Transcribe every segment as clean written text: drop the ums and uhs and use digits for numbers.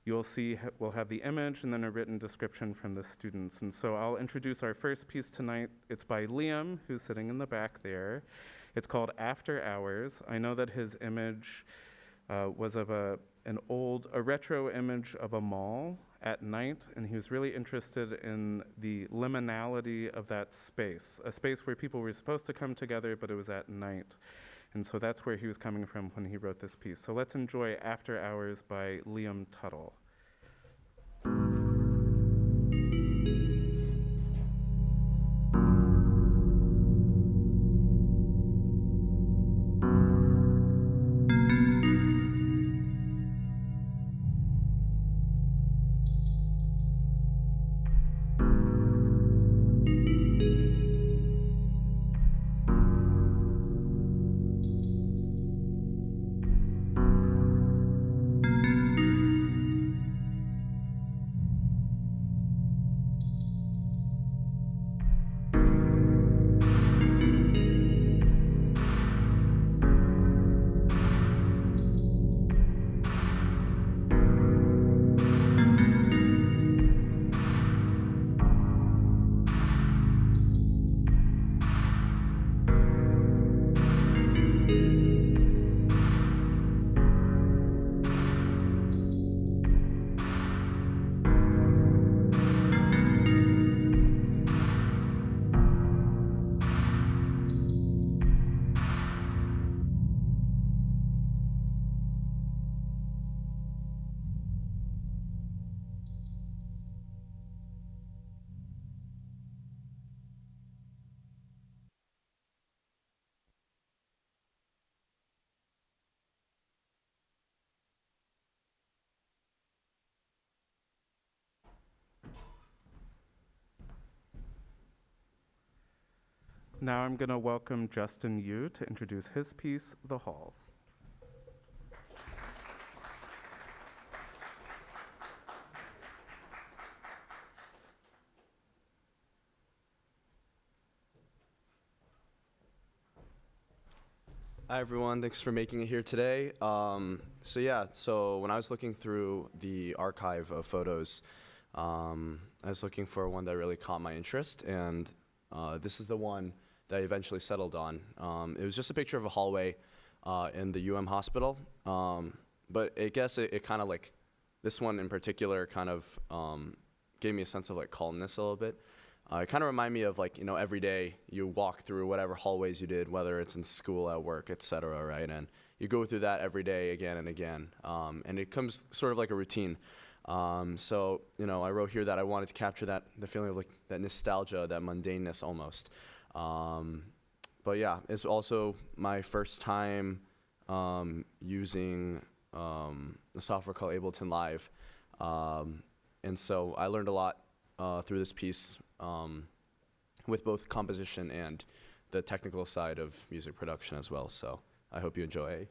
You'll see we'll have the image and then a written description from the students. And so I'll introduce our first piece tonight. It's by Liam, who's sitting in the back there. It's called After Hours. I know that his image was of a retro image of a mall at night, and he was really interested in the liminality of that space, a space where people were supposed to come together, but it was at night. And so that's where he was coming from when he wrote this piece. So let's enjoy After Hours by Liam Tuttle. Now I'm going to welcome Justin Yu to introduce his piece, The Halls. Hi everyone, thanks for making it here today. So when I was looking through the archive of photos, I was looking for one that really caught my interest, and this is the one that I eventually settled on. It was just a picture of a hallway in the hospital, but I guess it kind of like, this one in particular kind of gave me a sense of like calmness a little bit. It kind of reminded me of like, every day you walk through whatever hallways you did, whether it's in school, at work, et cetera, right? And you go through that every day again and again, and it comes sort of like a routine. I wrote here that I wanted to capture the feeling of like that nostalgia, that mundaneness almost. But yeah, it's also my first time using the software called Ableton Live. And so I learned a lot through this piece with both composition and the technical side of music production as well. So I hope you enjoy.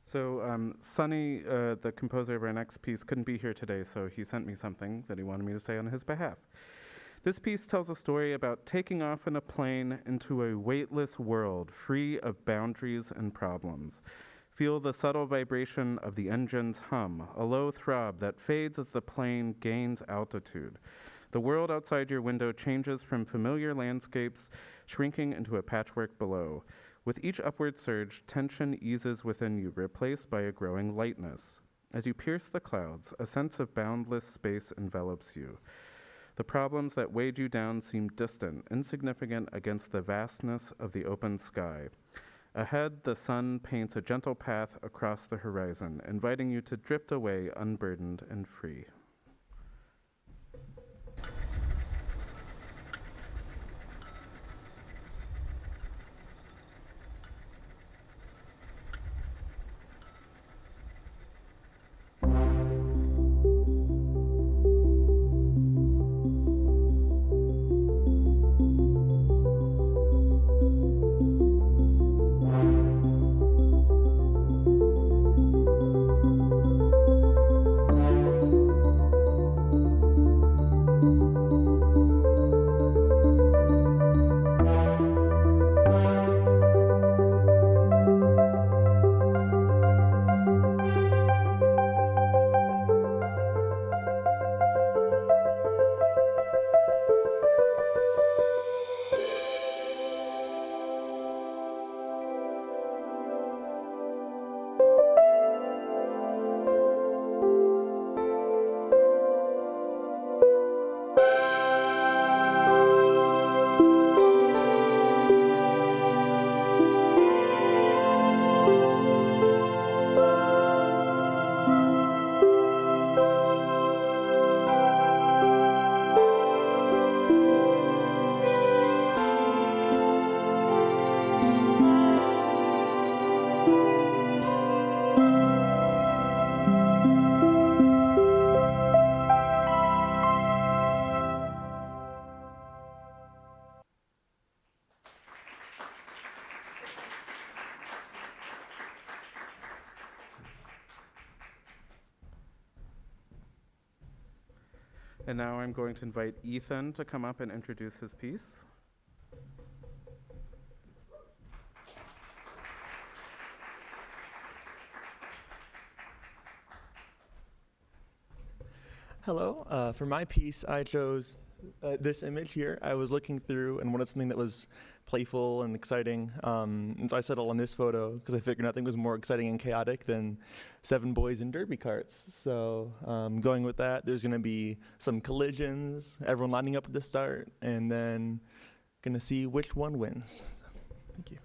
So Sonny, the composer of our next piece, couldn't be here today, so he sent me something that he wanted me to say on his behalf. This piece tells a story about taking off in a plane into a weightless world, free of boundaries and problems. Feel the subtle vibration of the engine's hum, a low throb that fades as the plane gains altitude. The world outside your window changes from familiar landscapes, shrinking into a patchwork below. With each upward surge, tension eases within you, replaced by a growing lightness. As you pierce the clouds, a sense of boundless space envelops you. The problems that weighed you down seem distant, insignificant against the vastness of the open sky. Ahead, the sun paints a gentle path across the horizon, inviting you to drift away unburdened and free. And now I'm going to invite Ethan to come up and introduce his piece. Hello. For my piece, I chose this image here. I was looking through and wanted something that was playful and exciting. And so I settled on this photo because I figured nothing was more exciting and chaotic than 7 boys in derby carts. So going with that, there's going to be some collisions, everyone lining up at the start, and then going to see which one wins. Thank you.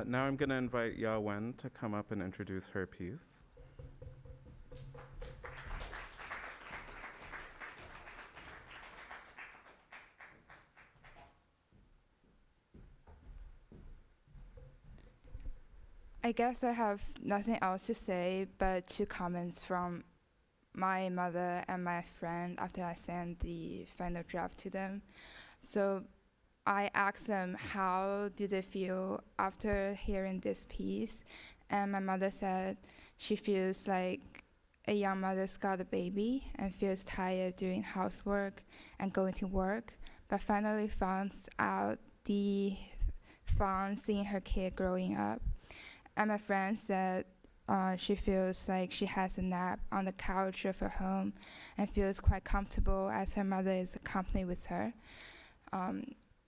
Now I'm going to invite Ya Wen to come up and introduce her piece. I guess I have nothing else to say but two comments from my mother and my friend after I sent the final draft to them. So I asked them how do they feel after hearing this piece, and my mother said she feels like a young mother's got a baby and feels tired doing housework and going to work, but finally finds out the fun seeing her kid growing up. And my friend said she feels like she has a nap on the couch of her home and feels quite comfortable as her mother is accompanied with her.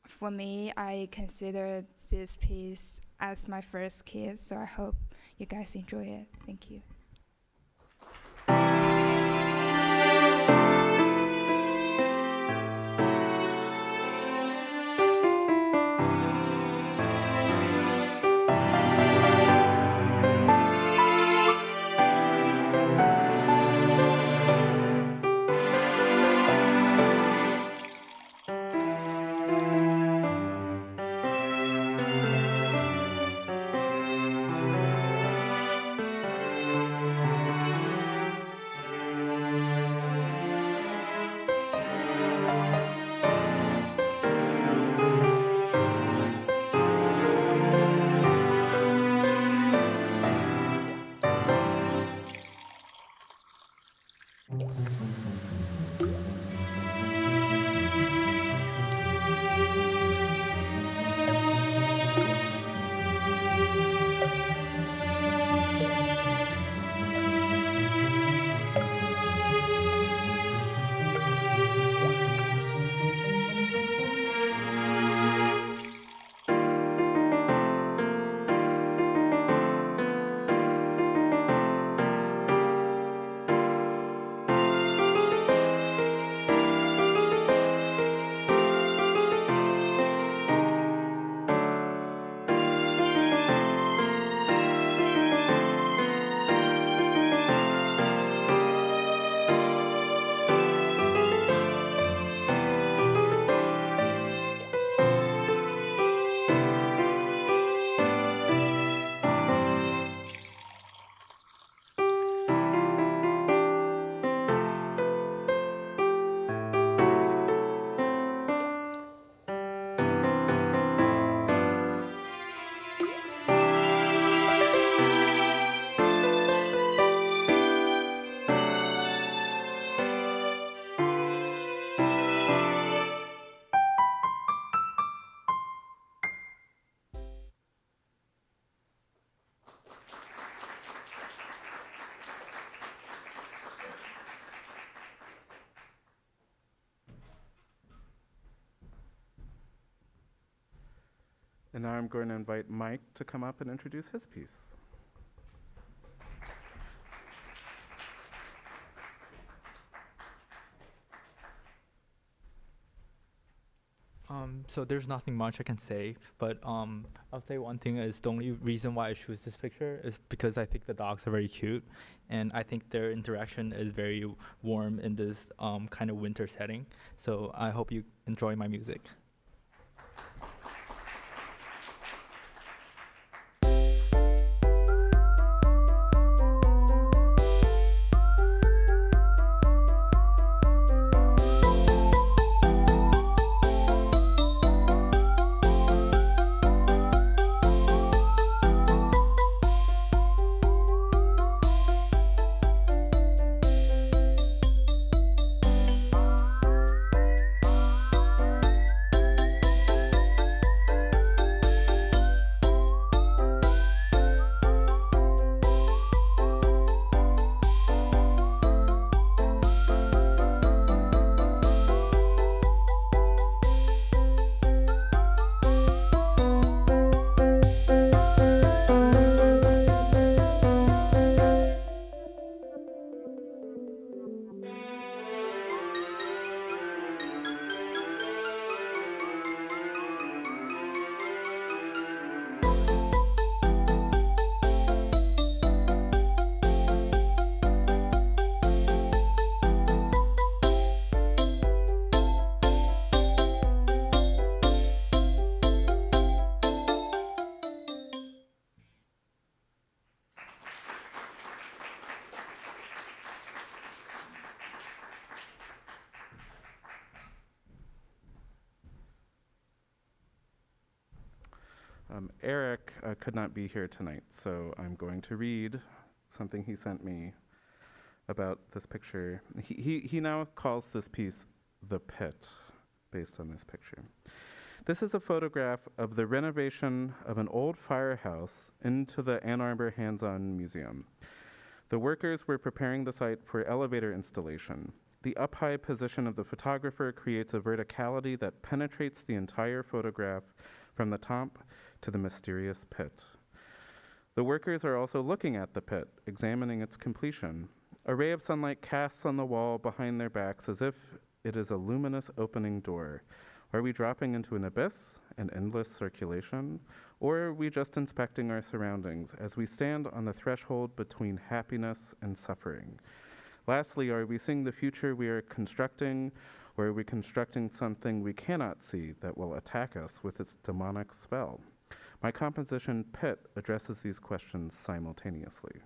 For me, I consider this piece as my first kid, so I hope you guys enjoy it. Thank you. And now I'm going to invite Mike to come up and introduce his piece. So there's nothing much I can say, but I'll say one thing is the only reason why I choose this picture is because I think the dogs are very cute, and I think their interaction is very warm in this kind of winter setting. So I hope you enjoy my music. Eric could not be here tonight, so I'm going to read something he sent me about this picture. He now calls this piece The Pit, based on this picture. This is a photograph of the renovation of an old firehouse into the Ann Arbor Hands-On Museum. The workers were preparing the site for elevator installation. The up-high position of the photographer creates a verticality that penetrates the entire photograph from the top to the mysterious pit. The workers are also looking at the pit, examining its completion. A ray of sunlight casts on the wall behind their backs as if it is a luminous opening door. Are we dropping into an abyss, an endless circulation? Or are we just inspecting our surroundings as we stand on the threshold between happiness and suffering? Lastly, are we seeing the future we are constructing, or are we constructing something we cannot see that will attack us with its demonic spell? My composition, Pit, addresses these questions simultaneously.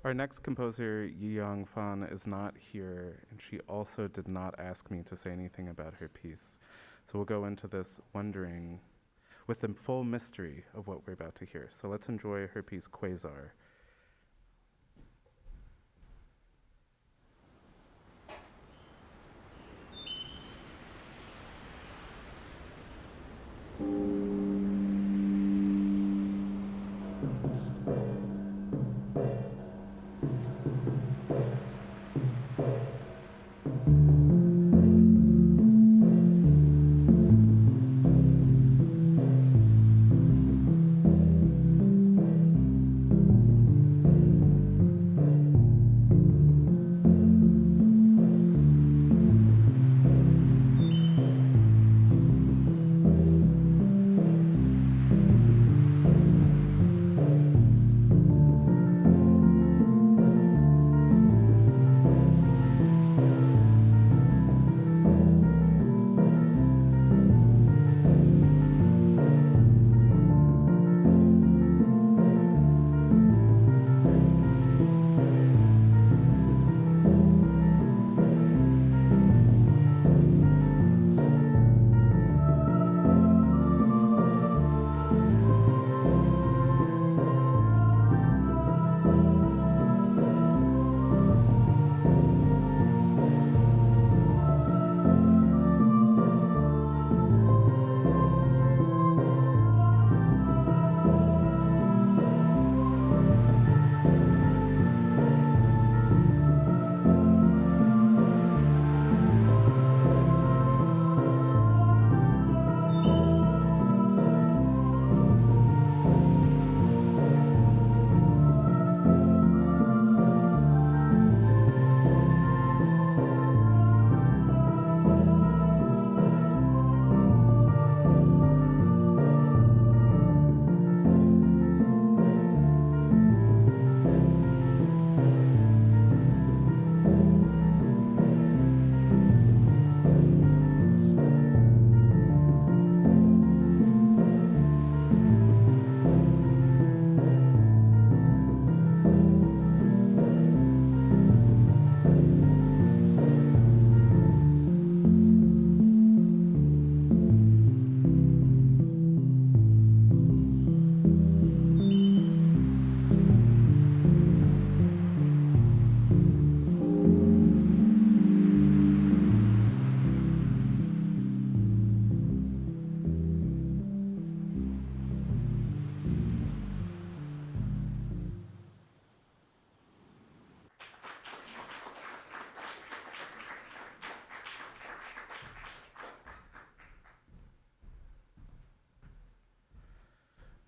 Our next composer, Yi-Young Fan, is not here, and she also did not ask me to say anything about her piece. So we'll go into this wondering with the full mystery of what we're about to hear. So let's enjoy her piece, Quasar.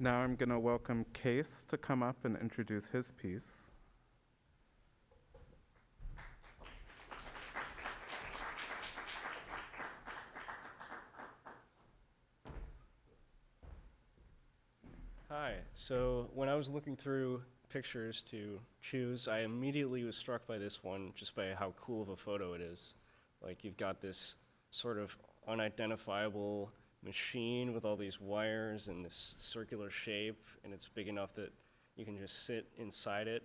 Now I'm going to welcome Case to come up and introduce his piece. Hi. So when I was looking through pictures to choose, I immediately was struck by this one just by how cool of a photo it is. Like, you've got this sort of unidentifiable machine with all these wires and this circular shape, and it's big enough that you can just sit inside it.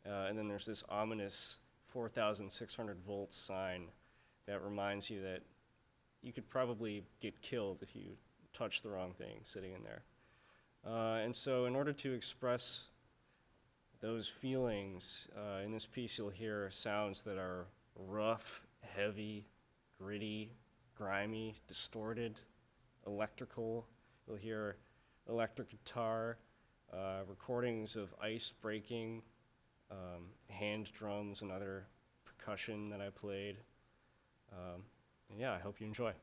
And then there's this ominous 4,600 volt sign that reminds you that you could probably get killed if you touch the wrong thing sitting in there. And so in order to express those feelings, in this piece you'll hear sounds that are rough, heavy, gritty, grimy, distorted, electrical. You'll hear electric guitar, recordings of ice breaking, hand drums and other percussion that I played. And yeah, I hope you enjoy.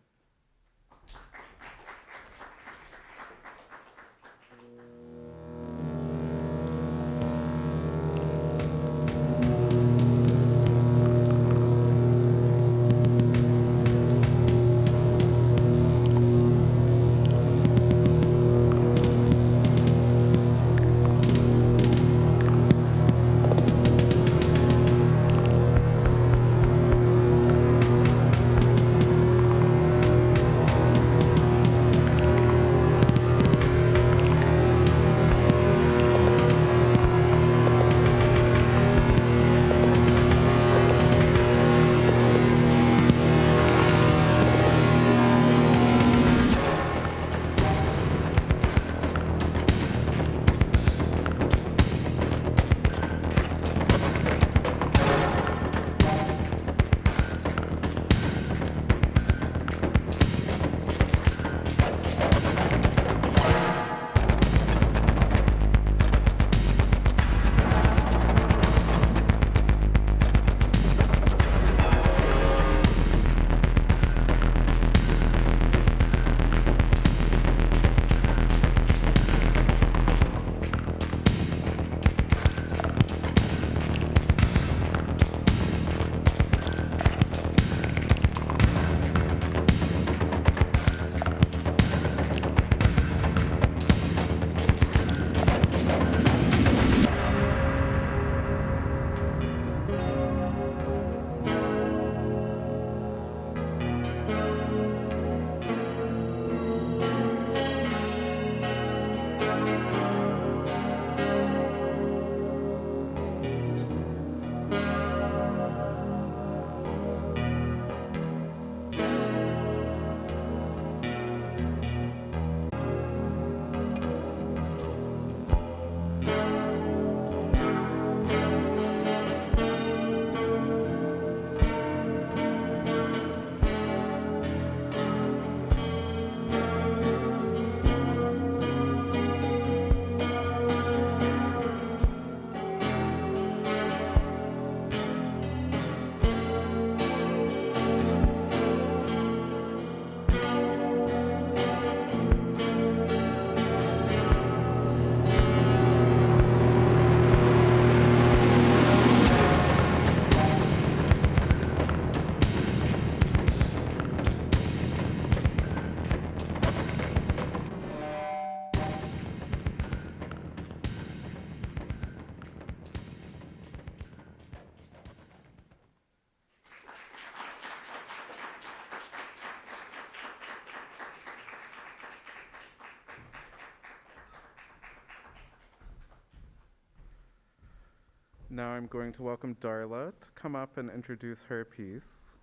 Now I'm going to welcome Darla to come up and introduce her piece.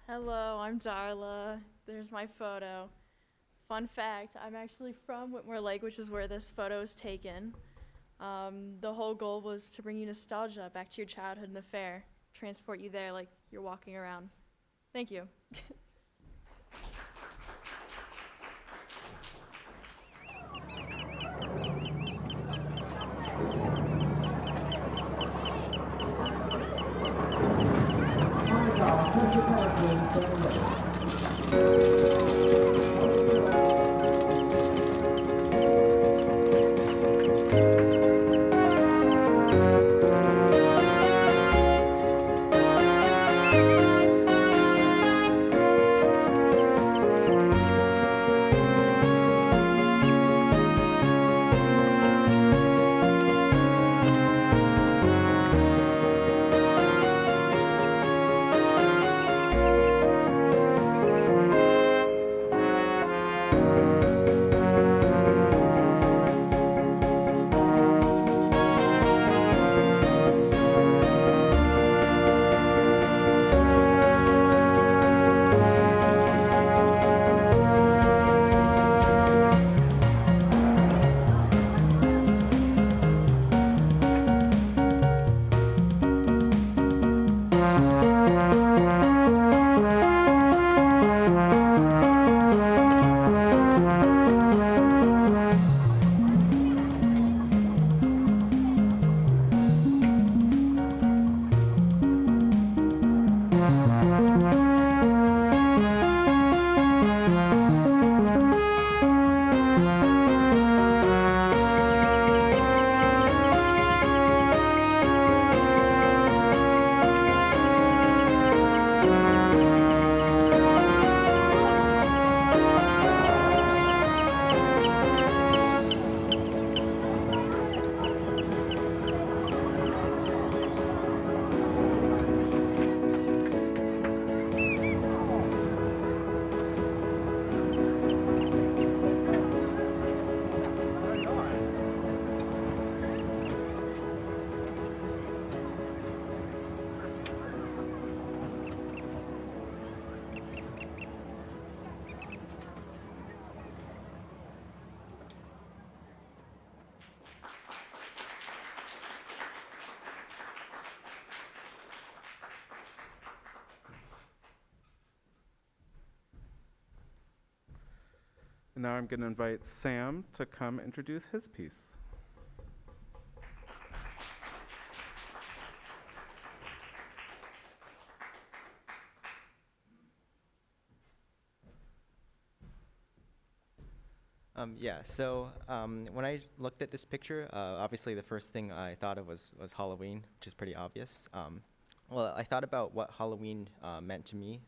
Hello, I'm Darla. There's my photo. Fun fact, I'm actually from Whitmore Lake, which is where this photo is taken. The whole goal was to bring you nostalgia back to your childhood and the fair, transport you there like you're walking around. Thank you. And now I'm going to invite Sam to come introduce his piece. When I looked at this picture, obviously the first thing I thought of was Halloween, which is pretty obvious. I thought about what Halloween meant to me,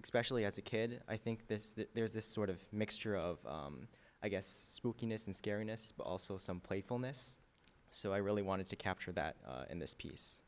especially as a kid. I think there's this sort of mixture of, I guess, spookiness and scariness, but also some playfulness. So I really wanted to capture that in this piece.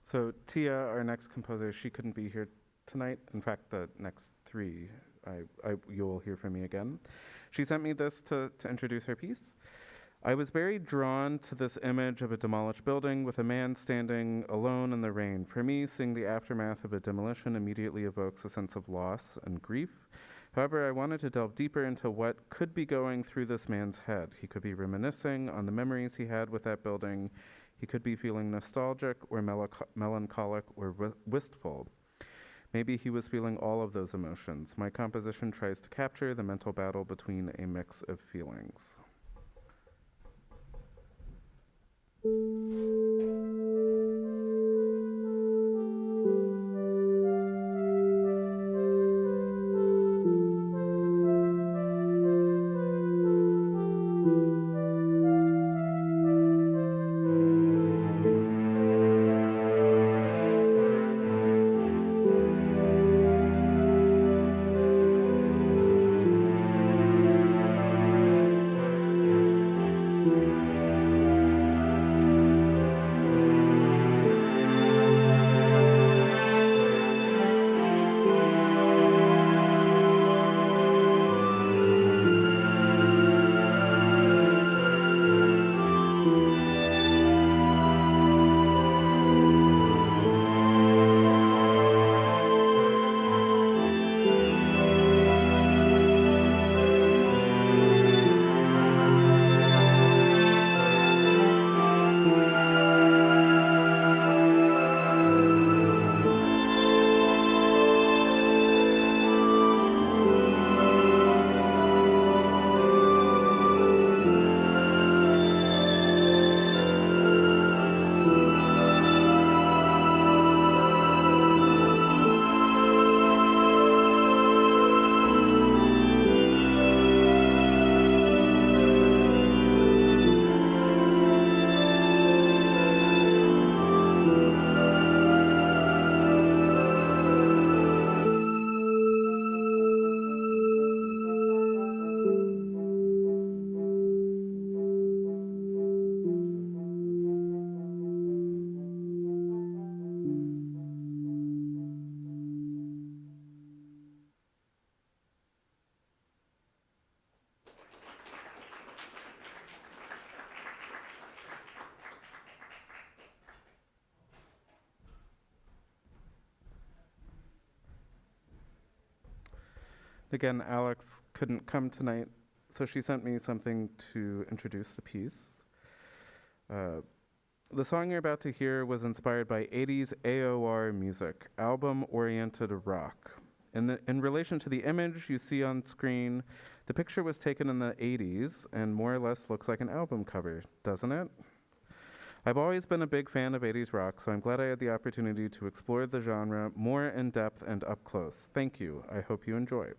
So Tia, our next composer, she couldn't be here tonight. In fact, the next three, you will hear from me again. She sent me this to introduce her piece. I was very drawn to this image of a demolished building with a man standing alone in the rain. For me, seeing the aftermath of a demolition immediately evokes a sense of loss and grief. However, I wanted to delve deeper into what could be going through this man's head. He could be reminiscing on the memories he had with that building. He could be feeling nostalgic or melancholic or wistful. Maybe he was feeling all of those emotions. My composition tries to capture the mental battle between a mix of feelings. Again, Alex couldn't come tonight, so she sent me something to introduce the piece. The song you're about to hear was inspired by 80s AOR music, album-oriented rock. In relation to the image you see on screen, the picture was taken in the 80s and more or less looks like an album cover, doesn't it? I've always been a big fan of 80s rock, so I'm glad I had the opportunity to explore the genre more in depth and up close. Thank you. I hope you enjoy.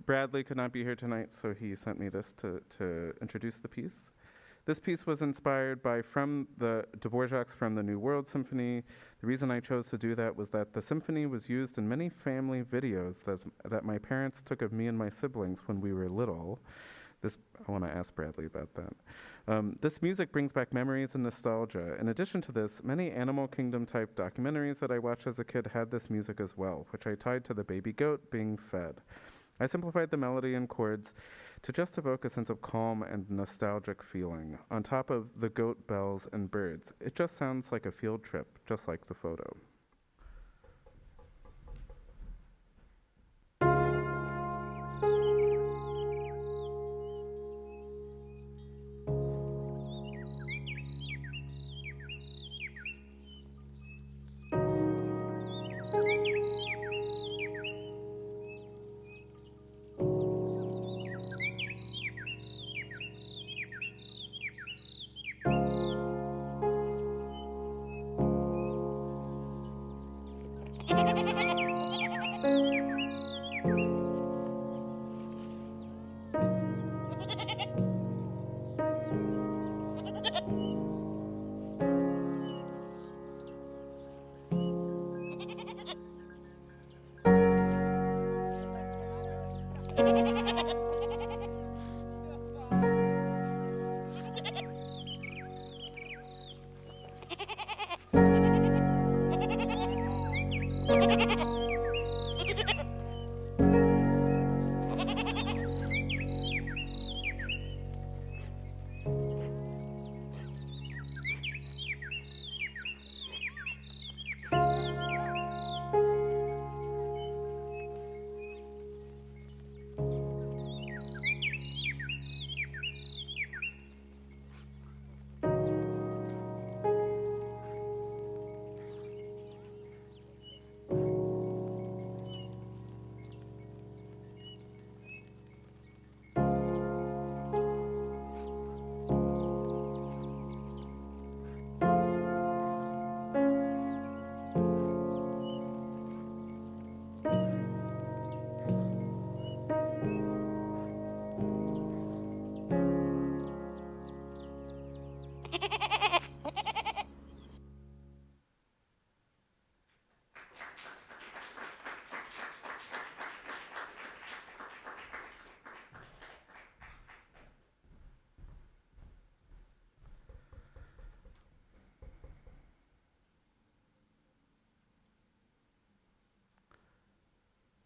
Bradley could not be here tonight, so he sent me this to introduce the piece. This piece was inspired by Dvorak's From the New World Symphony. The reason I chose to do that was that the symphony was used in many family videos that my parents took of me and my siblings when we were little. I want to ask Bradley about that. This music brings back memories and nostalgia. In addition to this, many Animal Kingdom type documentaries that I watched as a kid had this music as well, which I tied to the baby goat being fed. I simplified the melody and chords to just evoke a sense of calm and nostalgic feeling. On top of the goat, bells, and birds, it just sounds like a field trip, just like the photo.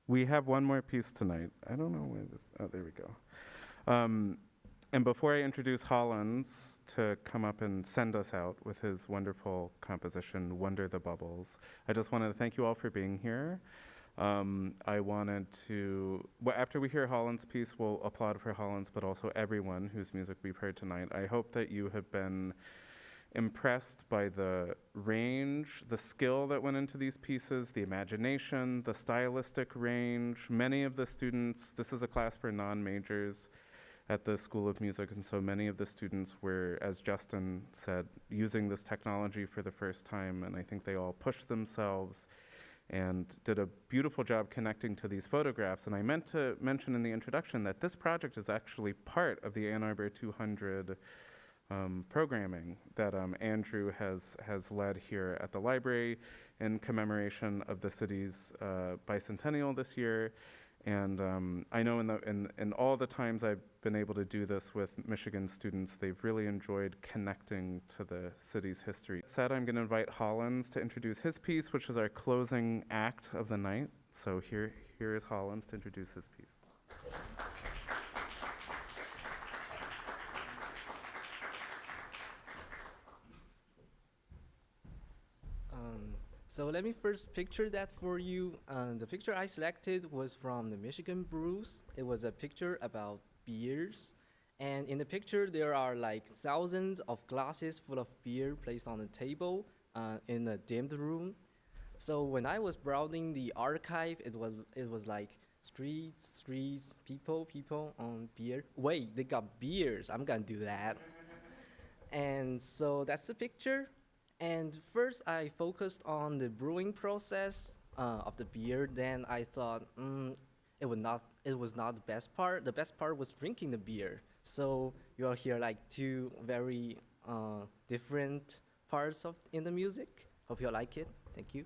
We have one more piece tonight. I don't know where this, oh, there we go. And before I introduce Hollins to come up and send us out with his wonderful composition, Wonder the Bubbles, I just wanted to thank you all for being here. I wanted to, well, after we hear Hollins' piece, we'll applaud for Hollins, but also everyone whose music we've heard tonight. I hope that you have been impressed by the range, the skill that went into these pieces, the imagination, the stylistic range. Many of the students, this is a class for non-majors at the School of Music, and so many of the students were, as Justin said, using this technology for the first time, and I think they all pushed themselves and did a beautiful job connecting to these photographs. And I meant to mention in the introduction that this project is actually part of the Ann Arbor 200 programming that Andrew has led here at the library in commemoration of the city's bicentennial this year. And I know in all the times I've been able to do this with Michigan students, they've really enjoyed connecting to the city's history. That said, I'm going to invite Hollins to introduce his piece, which is our closing act of the night. So here is Hollins to introduce his piece. So let me first picture that for you. The picture I selected was from the Michigan Brews. It was a picture about beers. And in the picture, there are like thousands of glasses full of beer placed on the table in a dimmed room. So when I was browsing the archive, it was like streets, people, beer. Wait, they got beers. I'm gonna do that. And so that's the picture. And first, I focused on the brewing process of the beer. Then I thought it was not the best part. The best part was drinking the beer. So you'll hear like two very different parts in the music. Hope you like it. Thank you.